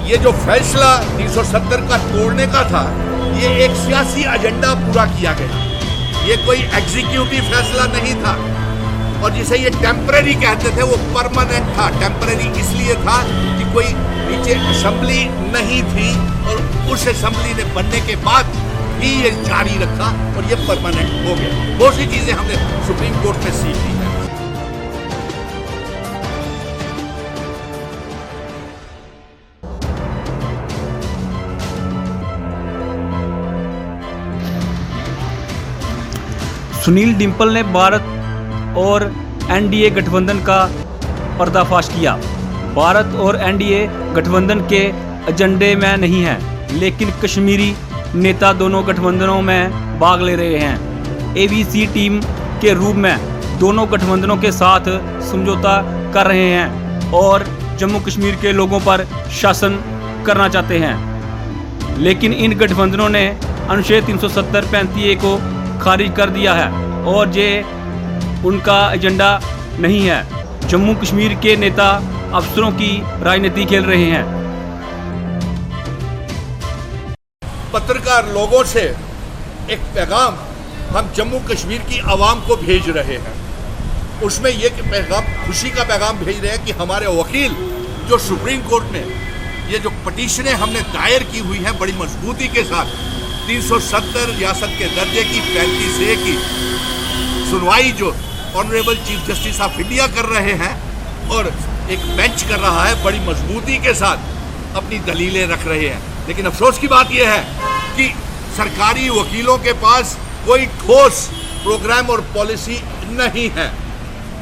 ये जो फैसला 370 का तोड़ने का था, ये एक सियासी एजेंडा पूरा किया गया। ये कोई एग्जीक्यूटिव फैसला नहीं था और जिसे ये टेम्परेरी कहते थे वो परमानेंट था। टेम्परेरी इसलिए था कि कोई नीचे असेंबली नहीं थी और उस असेंबली ने बनने के बाद ही ये जारी रखा और ये परमानेंट हो गया। बहुत सी चीजें हमने सुप्रीम कोर्ट में सीखी हैं। सुनील डिम्पल ने भारत और एनडीए गठबंधन का पर्दाफाश किया। भारत और एनडीए गठबंधन के एजेंडे में नहीं है, लेकिन कश्मीरी नेता दोनों गठबंधनों में भाग ले रहे हैं। एबीसी टीम के रूप में दोनों गठबंधनों के साथ समझौता कर रहे हैं और जम्मू कश्मीर के लोगों पर शासन करना चाहते हैं। लेकिन इन गठबंधनों ने अनुच्छेद 370 35A को खारिज कर दिया है और ये उनका एजेंडा नहीं है। जम्मू कश्मीर के नेता अफसरों की राजनीति खेल रहे हैं। पत्रकार लोगों से एक पैगाम हम जम्मू कश्मीर की आवाम को भेज रहे हैं। उसमें ये पैगाम, खुशी का पैगाम भेज रहे हैं कि हमारे वकील जो सुप्रीम कोर्ट में ये जो पटिशनें हमने दायर की हुई हैं बड़ी मजबूती के साथ, 370 रियासत के दर्जे की 35A की सुनवाई जो honourable chief justice of India कर रहे हैं और एक बेंच कर रहा है, बड़ी मजबूती के साथ अपनी दलीलें रख रहे हैं। लेकिन अफसोस की बात यह है कि सरकारी वकीलों के पास कोई ठोस प्रोग्राम और पॉलिसी नहीं है।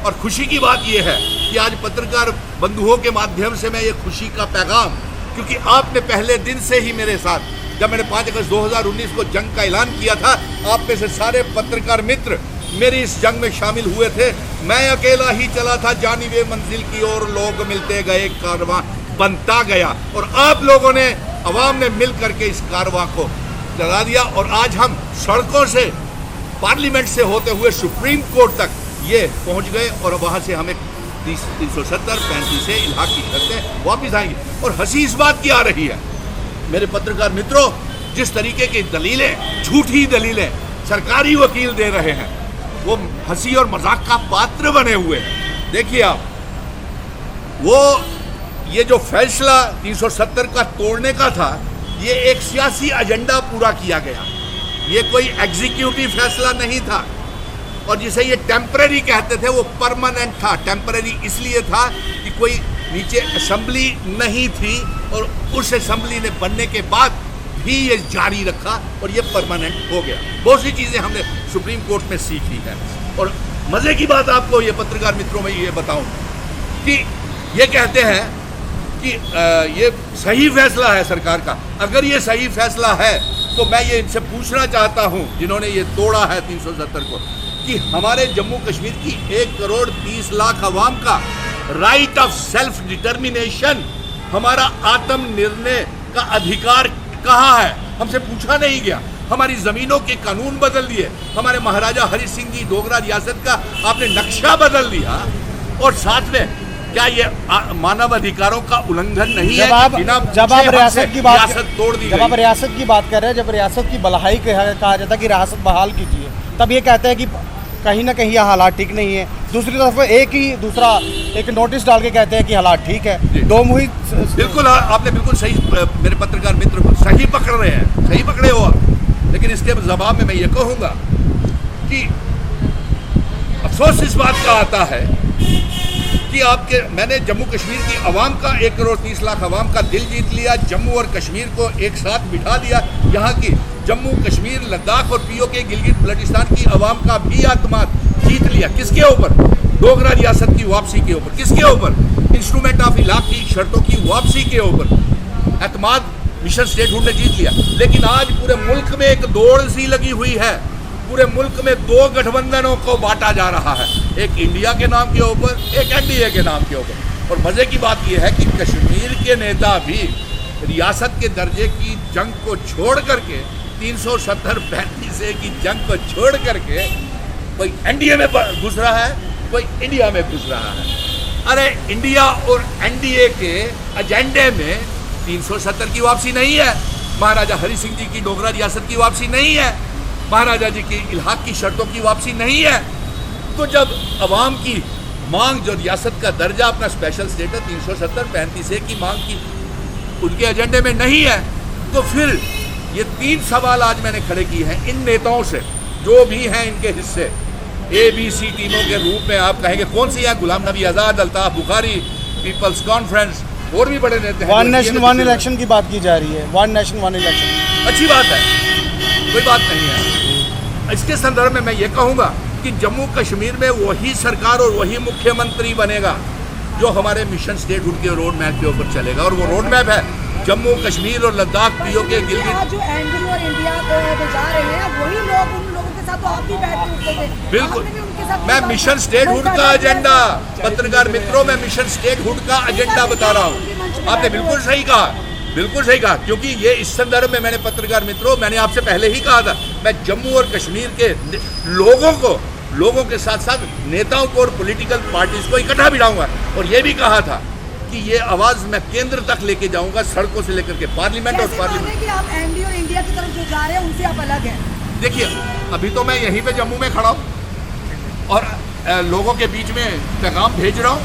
और खुशी की बात यह है कि आज पत्रकार बंधुओं के माध्यम से मैं ये खुशी का पैगाम, क्योंकि आपने पहले दिन से ही मेरे साथ, जब मैंने 5 अगस्त 2019 को जंग का ऐलान किया था, आप में से सारे पत्रकार मित्र मेरी इस जंग में शामिल हुए थे। मैं अकेला ही चला था जानिबे मंजिल की ओर, लोग मिलते गए, कारवां बनता गया और आप लोगों ने, अवाम ने मिल करके इस कारवां को चला दिया। और आज हम सड़कों से, पार्लियामेंट से होते हुए सुप्रीम कोर्ट तक ये पहुंच गए और वहां से हमें 370 35A इलाहा की शर्तें वापिस आएंगी। और हंसी इस बात की आ रही है मेरे पत्रकार मित्रों, जिस तरीके की दलीलें, झूठी दलीलें सरकारी वकील दे रहे हैं, वो हंसी और मजाक का पात्र बने हुए हैं। देखिए आप, वो ये जो फैसला 370 का तोड़ने का था, ये एक सियासी एजेंडा पूरा किया गया। ये कोई एग्जीक्यूटिव फैसला नहीं था और जिसे ये टेम्परेरी कहते थे वो परमानेंट था। टेम्परेरी इसलिए था कि कोई नीचे असेंबली नहीं थी और उस असेंबली ने बनने के बाद भी ये जारी रखा और ये परमानेंट हो गया। बहुत सी चीजें हमने सुप्रीम कोर्ट में सीखी है। और मजे की बात आपको ये पत्रकार मित्रों में ये बताऊं कि ये कहते हैं कि ये सही फैसला है सरकार का। अगर ये सही फैसला है तो मैं ये इनसे पूछना चाहता हूं, जिन्होंने ये तोड़ा है 370 को, कि हमारे जम्मू कश्मीर की 1 करोड़ 30 लाख आवाम का राइट ऑफ सेल्फ डिटर्मिनेशन, हमारा आत्मनिर्णय का अधिकार कहाँ है? हमसे पूछा नहीं गया। हमारी जमीनों के कानून बदल दिए, हमारे महाराजा हरि सिंह जी डोगरा रियासत का आपने नक्शा बदल दिया। और साथ में क्या ये मानव अधिकारों का उल्लंघन नहीं है? जब आप रियासत की बात तोड़ दी, जब आप रियासत की बात कर रहे हैं, जब रियासत की बहाली कहा जाता है कि रियासत बहाल कीजिए, तब ये कहते हैं कि कहीं ना कहीं यह हालात ठीक नहीं है। दूसरी तरफ एक नोटिस डाल के कहते हैं कि हालात ठीक है। दो मुहित बिल्कुल, आपने बिल्कुल सही, मेरे पत्रकार मित्र को सही पकड़ रहे हैं, सही पकड़े हो आप। लेकिन इसके जवाब में मैं ये कहूँगा कि अफसोस इस बात का आता है कि मैंने जम्मू कश्मीर की आवाम का, 1 करोड़ 30 लाख आवाम का दिल जीत लिया। जम्मू और कश्मीर को एक साथ बिठा दिया। यहाँ की जम्मू कश्मीर, लद्दाख और पीओके गिलगित बल्टिस्तान की आवाम का भी आत्मा जीत लिया। किसके ऊपर? डोगरा रियासत की वापसी के ऊपर। किसके ऊपर? इंस्ट्रूमेंट ऑफ इलाकी शर्तों की वापसी के ऊपर एतमाद मिशन स्टेटहुड ने जीत लिया। लेकिन आज पूरे मुल्क में एक दौड़ सी लगी हुई है। पूरे मुल्क में 2 गठबंधनों को बांटा जा रहा है, एक इंडिया के नाम के ऊपर, एक एनडीए के नाम के ऊपर। और मजे की बात यह है कि कश्मीर के नेता भी रियासत के दर्जे की जंग को छोड़ करके, 370 35A की जंग को छोड़ करके कोई एनडीए में घुस रहा है, कोई इंडिया में घुस रहा है। अरे इंडिया और एनडीए के एजेंडे में 370 की वापसी नहीं है, महाराजा हरि सिंह जी की डोगरा रियासत की वापसी नहीं है, महाराजा जी की इल्हाक की शर्तों की वापसी नहीं है। तो जब अवाम की मांग, जो रियासत का दर्जा, अपना स्पेशल स्टेटस 370-35A की मांग की उनके एजेंडे में नहीं है, तो फिर ये 3 सवाल आज मैंने खड़े किए हैं इन नेताओं से, जो भी हैं इनके हिस्से ABC टीमों के रूप में। आप कहेंगे कौन सी है? गुलाम नबी आज़ाद, अल्ताफ बुखारी, पीपल्स कॉन्फ्रेंस, और भी बड़े नेता हैं। वन नेशन वन इलेक्शन की बात की जा रही है, वन नेशन वन इलेक्शन अच्छी बात है, कोई बात नहीं है। इसके संदर्भ में मैं ये कहूँगा कि जम्मू कश्मीर में वही सरकार और वही मुख्यमंत्री बनेगा जो हमारे मिशन स्टेटहुड के रोड मैप के ऊपर चलेगा, और वो रोड मैप है जम्मू कश्मीर और लद्दाख, पीओके, गिलगित। जो एंड्रू और इंडिया को जा रहे हैं वही लोग, उन लोगों के साथ तो आप भी बैठ के उठते थे। बिल्कुल, मैं मिशन स्टेटहुड का एजेंडा, पत्रकार मित्रों, मैं मिशन स्टेटहुड का एजेंडा बता रहा हूँ। आपने बिल्कुल सही कहा, बिल्कुल सही कहा, क्योंकि ये इस संदर्भ में मैंने पत्रकार मित्रों, मैंने आपसे पहले ही कहा था, मैं जम्मू और कश्मीर के लोगों के साथ साथ नेताओं को और पॉलिटिकल पार्टीज को इकट्ठा बिठाऊंगा, और ये भी कहा था कि ये आवाज मैं केंद्र तक लेके जाऊंगा, सड़कों से लेकर के पार्लियामेंट। और पार्लियामेंट कि आप एनडीए और इंडिया की तरफ जो जा रहे हैं उनसे आप अलग हैं। देखिए, अभी तो मैं यहीं पे जम्मू में खड़ा हूँ और लोगों के बीच में पैगाम भेज रहा हूँ,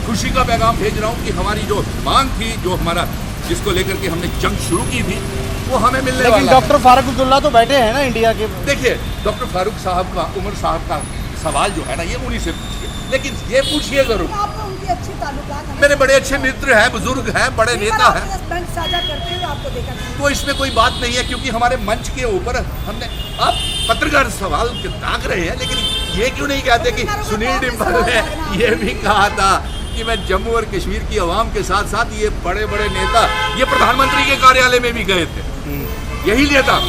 खुशी का पैगाम भेज रहा हूँ कि हमारी जो मांग थी, जो हमारा जिसको लेकर के हमने जंग शुरू की थी, वो हमें मिलने वाला है। लेकिन डॉक्टर फारूक अब्दुल्ला तो बैठे हैं ना इंडिया के। देखिए, डॉक्टर फारूक साहब का, उमर साहब का सवाल जो है ना, ये उन्हीं से पूछिए, लेकिन ये पूछिए जरूर। आपको उनकी अच्छी ताल्लुकात हैं, मेरे बड़े अच्छे मित्र हैं, बुजुर्ग हैं, बड़े नेता हैं, मंच साझा करते हुए आपको देखा। तो इसमें कोई बात नहीं है, क्योंकि हमारे मंच के ऊपर हमने, आप पत्रकार सवाल ताक रहे हैं, लेकिन ये क्यों नहीं कहते कि सुनील डिम्पल ने ये भी कहा था कि मैं जम्मू और कश्मीर की आवाम के साथ साथ ये बड़े बड़े नेता, ये प्रधानमंत्री के कार्यालय में भी गए थे, यही नेता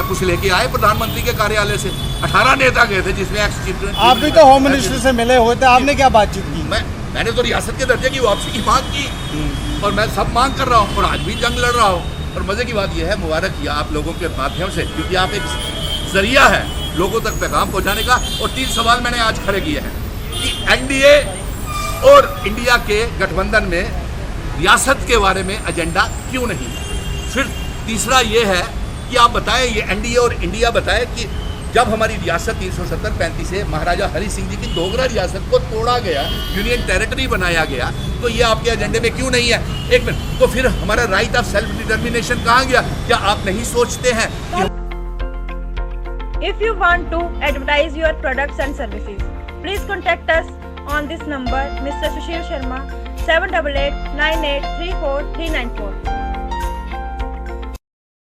कुछ लेके आए प्रधानमंत्री के कार्यालय से। 18 नेता गए थे, जिसमें एक्स चीफ। आप भी तो होम मिनिस्टर से मिले हुए थे, आपने क्या बातचीत की? मैंने तो रियासत के दर्जे की वापसी की मांग की, और मैं सब मांग कर रहा हूँ, और आज भी जंग लड़ रहा हूँ। और मजे की बात यह है, मुबारक किया आप लोगों के माध्यम से, क्योंकि आप एक जरिया है लोगों तक पैगाम पहुँचाने का। और 3 सवाल मैंने आज खड़े किए हैं कि एनडीए और इंडिया के गठबंधन में रियासत के बारे में एजेंडा क्यों नहीं। फिर तीसरा ये है कि आप बताएं, ये एनडीए और इंडिया बताए कि जब हमारी रियासत 370-35 से महाराजा हरि सिंह जी की डोगरा रियासत को तोड़ा गया, यूनियन टेरिटरी बनाया गया, तो ये आपके एजेंडे में क्यों नहीं है? एक मिनट, तो फिर हमारा राइट ऑफ सेल्फ डिटर्मिनेशन कहाँ गया? क्या आप नहीं सोचते हैं कि If you want to advertise your products and services, please contact us on this number, Mr. Sushil Sharma, 7889834394.